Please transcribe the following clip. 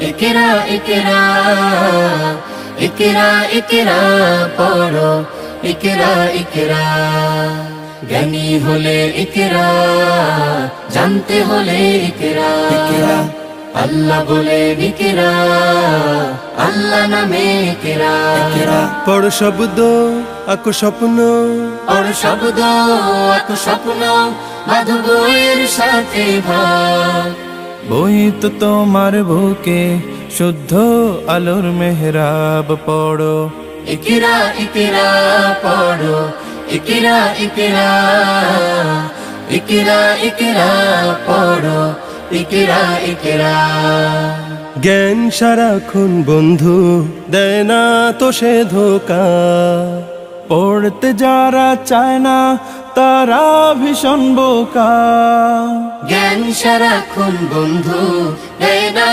ইকরা ইকরা ইকরা ইকরা পড়ো ইকরা ইকরা জ্ঞানী হলে ইকরা জানতে হলে ইকরা ইকরা আল্লাহ বলে ইকরা আল্লাহ নামে ইকরা ইকরা পড় শব্দ আঁকো স্বপ্ন পড় শব্দ আঁকো স্বপ্ন বাঁধো বইয়ের সাথে ভাগ বই তো তোমার বুকে শুদ্ধ আলোর মেহরাব পড়ো ইকরা ইকরা পড়ো ইকরা ইকরা ইকরা ইকরা পড়ো ইকরা ইকরা জ্ঞান সারাক্ষণ বন্ধু দেয় না তো সে ধোকা পড়তে যারা চায় না তারা ভীষণ বোকা জ্ঞান সারাক্ষণ বন্ধু দেয় না